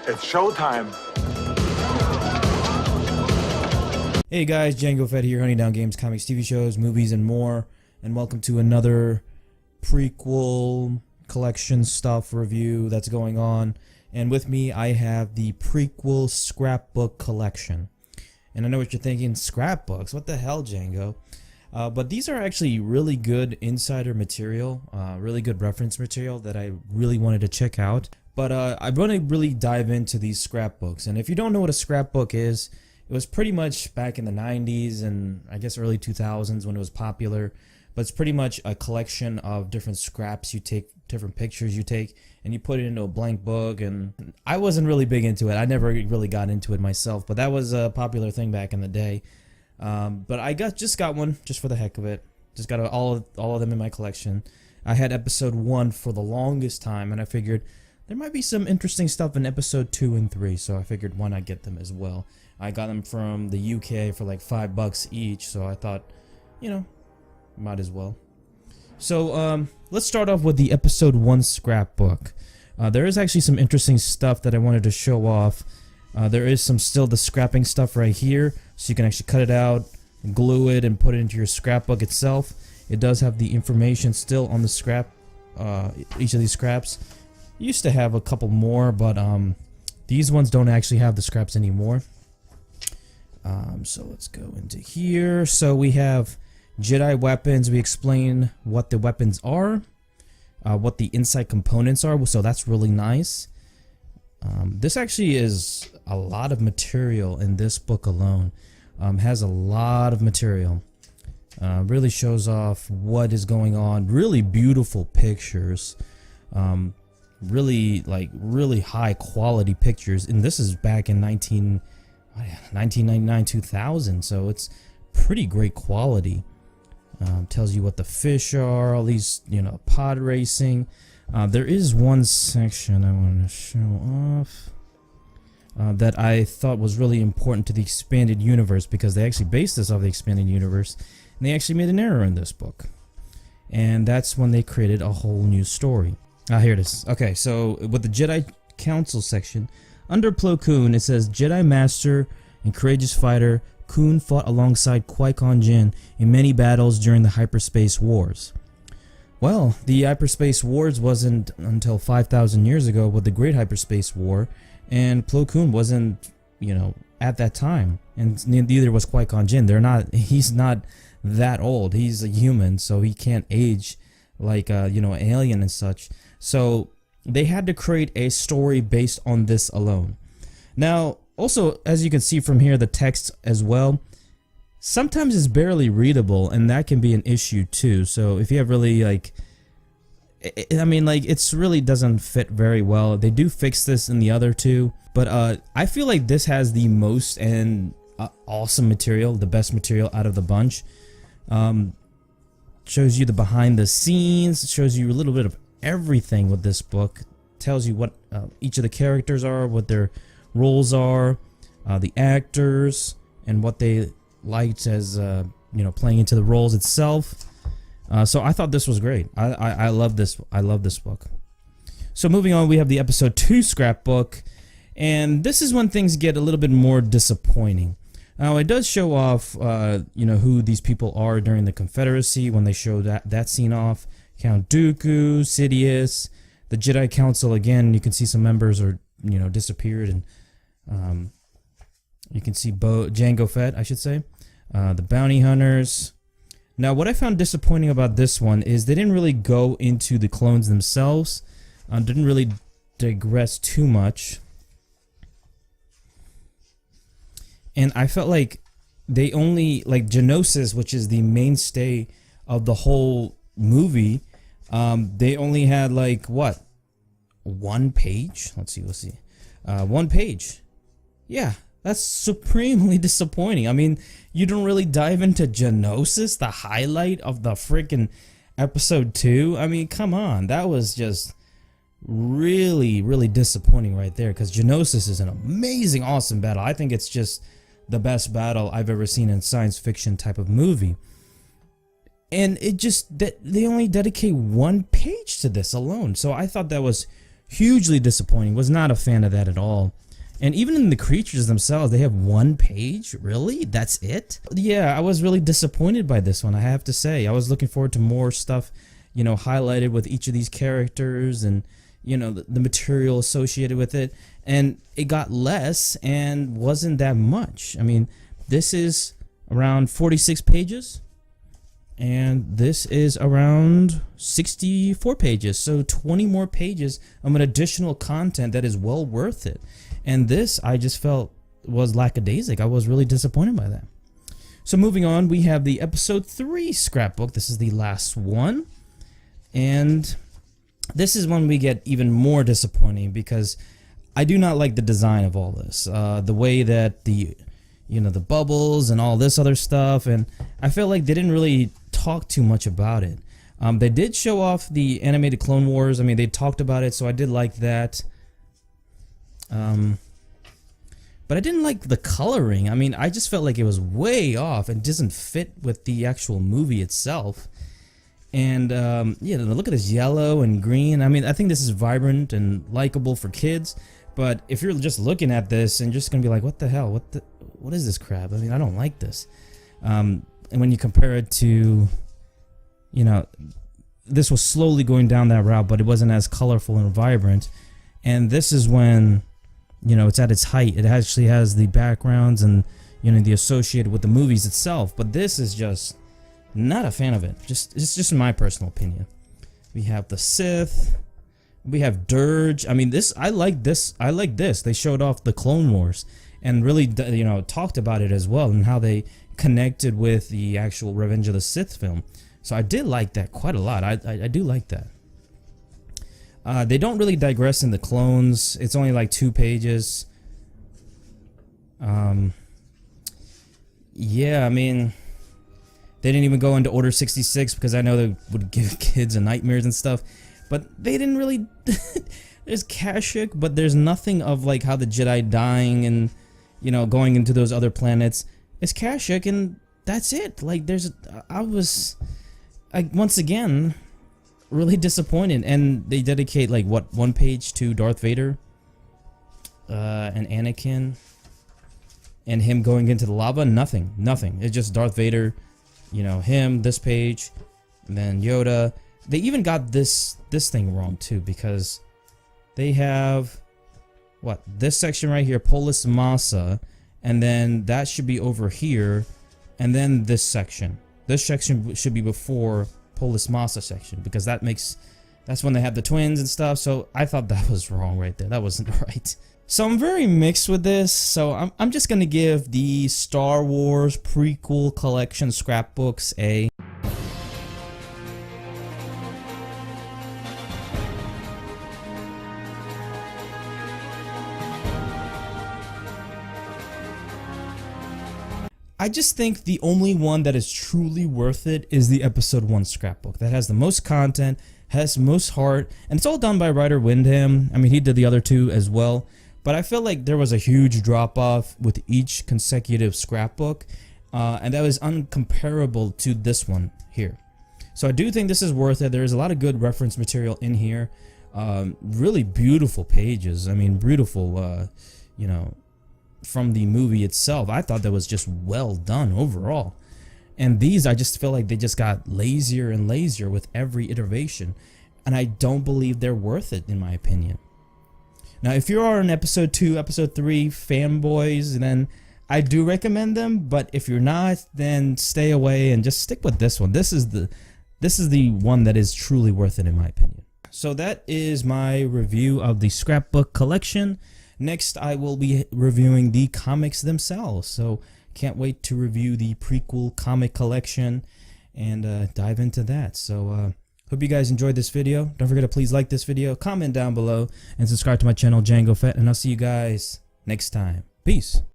It's showtime. Hey guys, Django Fett here, Honey Down Games, comics, TV shows, movies, and more. And welcome to another prequel collection stuff review that's going on. And with me, I have the Prequel Scrapbook collection. And I know what you're thinking, scrapbooks? What the hell, Django? But these are actually really good insider material, really good reference material that I really wanted to check out. But I want to really dive into these scrapbooks. And if you don't know what a scrapbook is, it was pretty much back in the 90s and I guess early 2000s when it was popular. But it's pretty much a collection of different scraps you take, different pictures you take, and you put it into a blank book. And I wasn't really big into it. I never really got into it myself, but that was a popular thing back in the day. But I just got one just for the heck of it. Just got all of them in my collection. I had episode 1 for the longest time, and I figured there might be some interesting stuff in episode 2 and 3, so I figured why not get them as well. I got them from the UK for like $5 each, so I thought, you know, might as well. So let's start off with the episode 1 scrapbook. There is actually some interesting stuff that I wanted to show off. There is still the scrapping stuff right here, so you can actually cut it out, glue it, and put it into your scrapbook itself. It does have the information still on the scrap, each of these scraps. Used to have a couple more, but these ones don't actually have the scraps anymore. So let's go into here. So we have Jedi weapons. We explain what the weapons are, what the inside components are, so that's really nice. This actually is a lot of material in this book alone. Has a lot of material. Really shows off what is going on. Really beautiful pictures. Really high quality pictures. And this is back in 1999, 2000. So it's pretty great quality. Tells you what the fish are. All these, you know, pod racing. There is one section I want to show off that I thought was really important to the expanded universe, because they actually based this off the expanded universe, and they actually made an error in this book, and that's when they created a whole new story. Here it is. Okay, so with the Jedi Council section, under Plo Koon, it says Jedi Master and courageous fighter Koon fought alongside Qui-Gon Jinn in many battles during the Hyperspace Wars. Well, the Hyperspace Wars wasn't until 5,000 years ago with the Great Hyperspace War, and Plo Koon wasn't, you know, at that time, and neither was Qui-Gon Jinn. He's not that old. He's a human, so he can't age like you know, an alien and such. So they had to create a story based on this alone. Now, also, as you can see from here, the text as well, sometimes it's barely readable, and that can be an issue too. So if you have really it really doesn't fit very well. They do fix this in the other two, but I feel like this has the most and awesome material, the best material out of the bunch. Shows you the behind the scenes, shows you a little bit of everything with this book. Tells you what each of the characters are, what their roles are, the actors, and what they liked as you know, playing into the roles itself. So I thought this was great. I love this. I love this book. So moving on, we have the episode 2 scrapbook, and this is when things get a little bit more disappointing. Now it does show off you know, who these people are during the Confederacy when they show that scene off. Count Dooku, Sidious, the Jedi Council. Again, you can see some members are, you know, disappeared, and you can see Django Fett, I should say, the bounty hunters. Now, what I found disappointing about this one is they didn't really go into the clones themselves. Didn't really digress too much. And I felt like they only, like Geonosis, which is the mainstay of the whole movie, they only had like, what? 1 page? Let's see. 1 page. Yeah. That's supremely disappointing. I mean, you don't really dive into Geonosis, the highlight of the freaking episode 2. I mean, come on. That was just really, really disappointing right there, because Geonosis is an amazing, awesome battle. I think it's just the best battle I've ever seen in science fiction type of movie. And it just, they only dedicate 1 page to this alone. So I thought that was hugely disappointing. Was not a fan of that at all. And even in the creatures themselves, they have one page. Really? That's it? Yeah, I was really disappointed by this one, I have to say. I was looking forward to more stuff, you know, highlighted with each of these characters and, you know, the material associated with it. And it got less and wasn't that much. I mean, this is around 46 pages. And this is around 64 pages. So 20 more pages of an additional content that is well worth it. And this, I just felt, was lackadaisic. I was really disappointed by that. So moving on, we have the episode 3 scrapbook. This is the last one. And this is when we get even more disappointing because I do not like the design of all this. The way that the bubbles and all this other stuff. And I felt like they didn't really talk too much about it. They did show off the animated Clone Wars. I mean, they talked about it, so I did like that. But I didn't like the coloring. I mean, I just felt like it was way off and doesn't fit with the actual movie itself. And yeah, look at this yellow and green. I mean, I think this is vibrant and likable for kids. But if you're just looking at this and just gonna be like, what the hell? What is this crap? I mean, I don't like this. And when you compare it to, you know, this was slowly going down that route, but it wasn't as colorful and vibrant. And this is when, you know, it's at its height. It actually has the backgrounds and, you know, the associated with the movies itself. But this is just not a fan of it. It's just my personal opinion. We have the Sith. We have Dirge. I mean, I like this. They showed off the Clone Wars and really, you know, talked about it as well and how they connected with the actual Revenge of the Sith film. So I did like that quite a lot. I do like that. They don't really digress in the clones. It's only like 2 pages. Yeah, I mean, they didn't even go into Order 66 because I know they would give kids nightmares and stuff. But they didn't really. There's Kashyyyk, but there's nothing of like how the Jedi dying and, you know, going into those other planets. It's Kashyyyk and that's it. Like I was, like, once again, really disappointed. And they dedicate like what, 1 page to Darth Vader, and Anakin, and him going into the lava. Nothing. It's just Darth Vader, you know, him, this page, and then Yoda. They even got this thing wrong too, because they have what, this section right here, Polis Massa, and then that should be over here, and then this section should be before Polis Massa section, because that's when they have the twins and stuff. So I thought that was wrong right there. That wasn't right. So I'm very mixed with this. So I'm just gonna give the Star Wars prequel collection scrapbooks a I just think the only one that is truly worth it is the episode 1 scrapbook. That has the most content, has the most heart, and it's all done by Ryder Windham. I mean, he did the other 2 as well. But I feel like there was a huge drop off with each consecutive scrapbook. And that was uncomparable to this one here. So I do think this is worth it. There's a lot of good reference material in here. Really beautiful pages. I mean, beautiful, you know, from the movie itself. I thought that was just well done overall. And these, I just feel like they just got lazier and lazier with every iteration. And I don't believe they're worth it, in my opinion. Now, if you are an episode 2, episode 3 fanboys, then I do recommend them. But if you're not, then stay away and just stick with this one. This is the one that is truly worth it, in my opinion. So that is my review of the scrapbook collection. Next, I will be reviewing the comics themselves. So can't wait to review the prequel comic collection and dive into that. So hope you guys enjoyed this video. Don't forget to please like this video, comment down below, and subscribe to my channel, Django Fett. And I'll see you guys next time. Peace.